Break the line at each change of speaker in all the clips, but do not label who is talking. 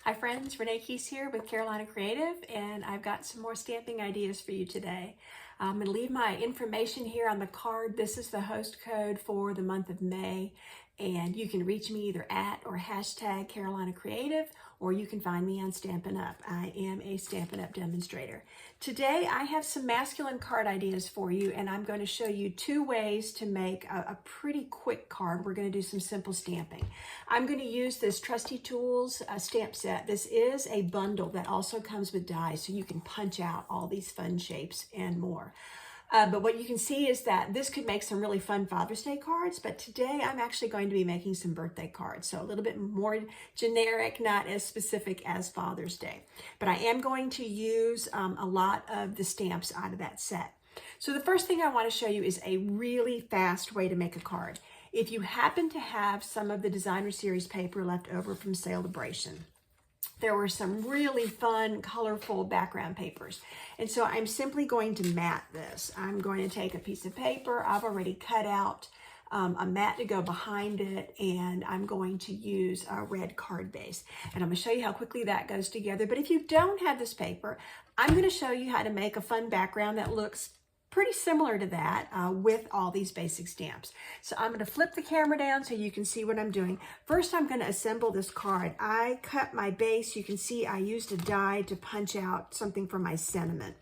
Hi friends, Renee Keese here with Carolina Creative, and I've got some more stamping ideas for you today. I'm going to leave my information here on the card. This is the host code for the month of May, and you can reach me either at or hashtag Carolina Creative, or you can find me on Stampin' Up. I am a Stampin' Up demonstrator. Today I have some masculine card ideas for you, and I'm going to show you two ways to make a pretty quick card. We're going to do some simple stamping. I'm going to use this Trusty Tools stamp set. This is a bundle that also comes with dies, so you can punch out all these fun shapes and more. But what you can see is that this could make some really fun Father's Day cards, but today I'm actually going to be making some birthday cards. So a little bit more generic, not as specific as Father's Day. But I am going to use a lot of the stamps out of that set. So the first thing I want to show you is a really fast way to make a card. If you happen to have some of the Designer Series paper left over from Celebration, there were some really fun, colorful background papers. And so I'm simply going to mat this. I'm going to take a piece of paper. I've already cut out a mat to go behind it, and I'm going to use a red card base. And I'm going to show you how quickly that goes together. But if you don't have this paper, I'm going to show you how to make a fun background that looks pretty similar to that with all these basic stamps. So I'm going to flip the camera down so you can see what I'm doing. First, I'm going to assemble this card. I cut my base. You can see I used a die to punch out something for my sentiment.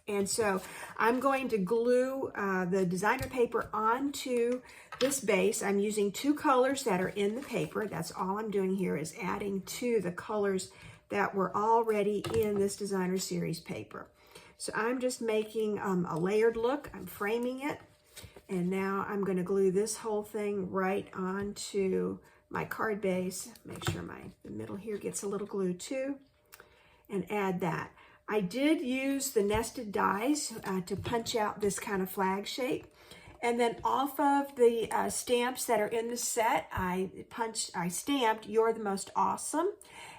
And so I'm going to glue the designer paper onto this base. I'm using two colors that are in the paper. That's all I'm doing here, is adding to the colors that were already in this Designer Series paper. So I'm just making a layered look. I'm framing it. And now I'm going to glue this whole thing right onto my card base. Make sure the middle here gets a little glue too. And add that. I did use the nested dies to punch out this kind of flag shape. And then off of the stamps that are in the set, I stamped "You're the Most Awesome."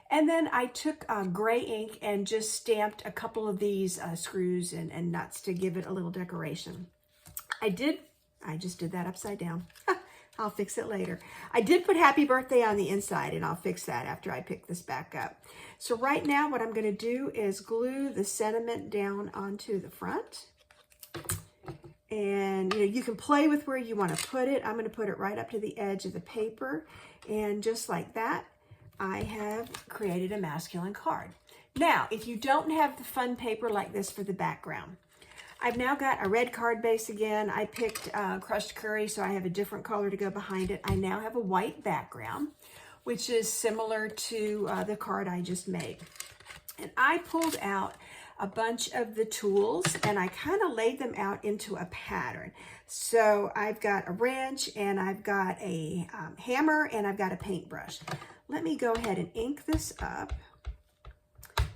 And then I took gray ink and just stamped a couple of these screws and nuts to give it a little decoration. I just did that upside down. I'll fix it later. I did put "Happy Birthday" on the inside, and I'll fix that after I pick this back up. So right now what I'm going to do is glue the sentiment down onto the front. And you can play with where you want to put it. I'm going to put it right up to the edge of the paper. And just like that, I have created a masculine card. Now, if you don't have the fun paper like this for the background, I've now got a red card base again. I picked crushed curry, so I have a different color to go behind it. I now have a white background, which is similar to the card I just made. And I pulled out a bunch of the tools, and I kind of laid them out into a pattern. So I've got a wrench, and I've got a hammer, and I've got a paintbrush. Let me go ahead and ink this up.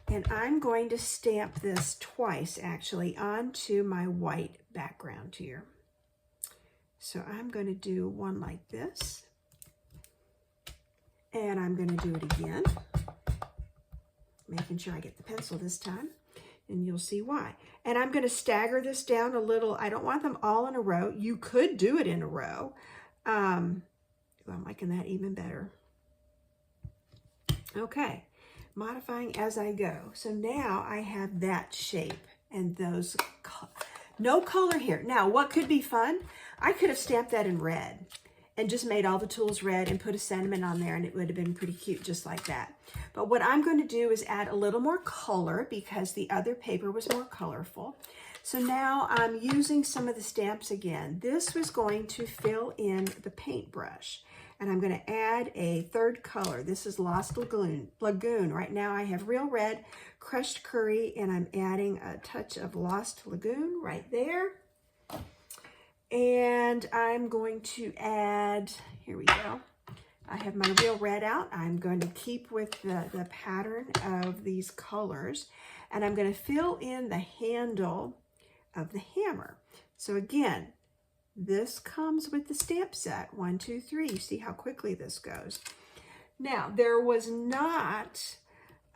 And I'm going to stamp this twice, actually, onto my white background here. So I'm going to do one like this. And I'm going to do it again. Making sure I get the pencil this time. And you'll see why. And I'm going to stagger this down a little. I don't want them all in a row. You could do it in a row. I'm liking that even better. Okay, modifying as I go. So now I have that shape and those, no color here. Now, what could be fun? I could have stamped that in red and just made all the tools red and put a sentiment on there, and it would have been pretty cute just like that. But what I'm going to do is add a little more color because the other paper was more colorful. So now I'm using some of the stamps again. This was going to fill in the paintbrush. And I'm going to add a third color. This is Lost Lagoon. Right now I have Real Red, Crushed Curry, and I'm adding a touch of Lost Lagoon right there. And I'm going to add, here we go. I have my Real Red out. I'm going to keep with the pattern of these colors. And I'm going to fill in the handle of the hammer. So again, this comes with the stamp set, 1, 2, 3. You see how quickly this goes. Now, there was not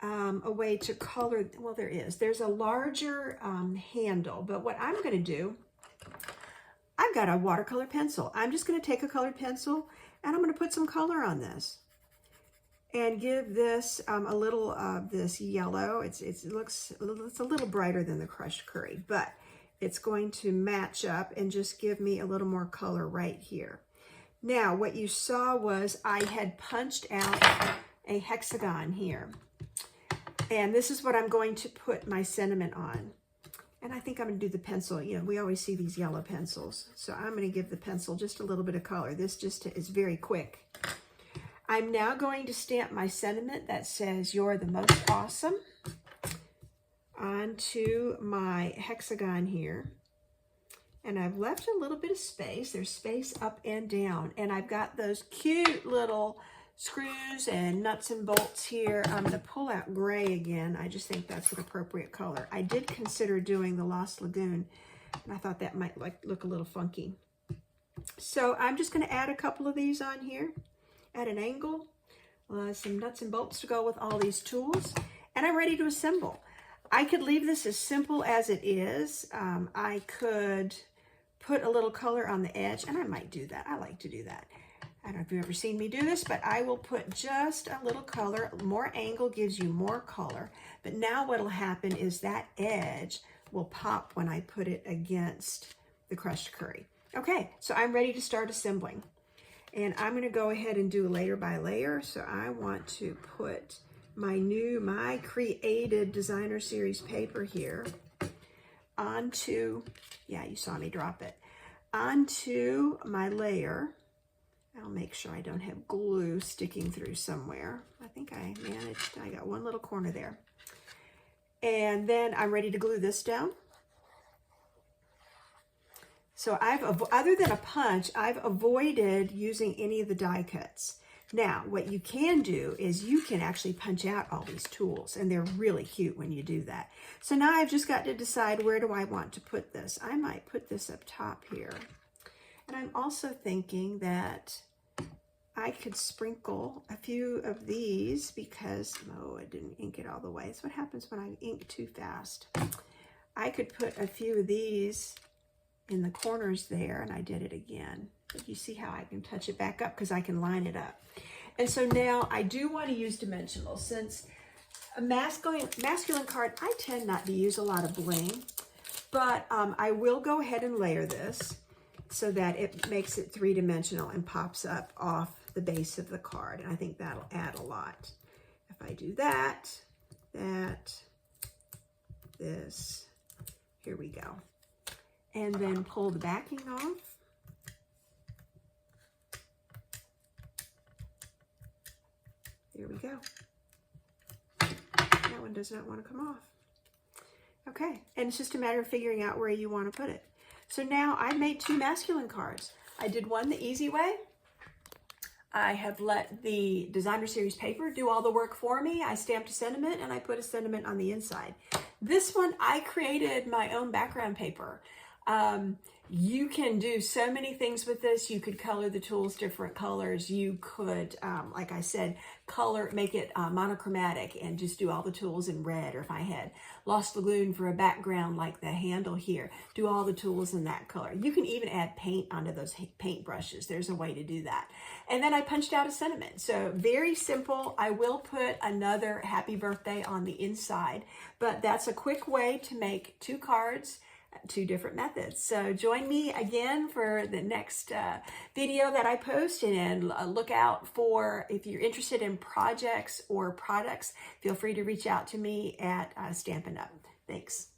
a way to color, well, there is. There's a larger handle, but what I'm going to do, I've got a watercolor pencil. I'm just going to take a colored pencil and I'm going to put some color on this. and give this a little of this yellow. It looks a little brighter than the crushed curry, but it's going to match up and just give me a little more color right here. Now, what you saw was I had punched out a hexagon here. And this is what I'm going to put my sentiment on. And I think I'm going to do the pencil. You know, we always see these yellow pencils. So I'm going to give the pencil just a little bit of color. This just is very quick. I'm now going to stamp my sentiment that says, "You're the most awesome," onto my hexagon here. And I've left a little bit of space. There's space up and down. And I've got those cute little screws and nuts and bolts here. I'm going to pull out gray again. I just think that's an appropriate color. I did consider doing the Lost Lagoon, and I thought that might look a little funky. So I'm just going to add a couple of these on here at an angle. Some nuts and bolts to go with all these tools, and I'm ready to assemble. I could leave this as simple as it is. I could put a little color on the edge, and I might do that. I like to do that. I don't know if you've ever seen me do this, but I will put just a little color. More angle gives you more color. But now what will happen is that edge will pop when I put it against the crushed curry. Okay, so I'm ready to start assembling. And I'm going to go ahead and do layer by layer. So I want to put my created designer series paper here onto, yeah, you saw me drop it, onto my layer. I'll make sure I don't have glue sticking through somewhere. I think I managed, I got one little corner there. And then I'm ready to glue this down. So other than a punch, I've avoided using any of the die cuts. Now, what you can do is you can actually punch out all these tools, and they're really cute when you do that. So now I've just got to decide, where do I want to put this? I might put this up top here. And I'm also thinking that I could sprinkle a few of these because, oh, I didn't ink it all the way. That's what happens when I ink too fast. I could put a few of these in the corners there, and I did it again. But you see how I can touch it back up because I can line it up. And so now I do want to use dimensional. Since a masculine card, I tend not to use a lot of bling, but I will go ahead and layer this so that it makes it three-dimensional and pops up off the base of the card. And I think that'll add a lot. If I do that, this, here we go. And then pull the backing off. There we go. That one does not want to come off. Okay, and it's just a matter of figuring out where you want to put it. So now I made two masculine cards. I did one the easy way. I have let the designer series paper do all the work for me. I stamped a sentiment and I put a sentiment on the inside. This one, I created my own background paper. You can do so many things with this. You could color the tools different colors. You could, like I said, make it monochromatic and just do all the tools in red. Or if I had Lost Lagoon for a background like the handle here, do all the tools in that color. You can even add paint onto those paint brushes. There's a way to do that. And then I punched out a sentiment. So very simple. I will put another happy birthday on the inside, but that's a quick way to make two cards, two different methods. So join me again for the next video that I post, and look out for, if you're interested in projects or products, feel free to reach out to me at Stampin' Up. Thanks.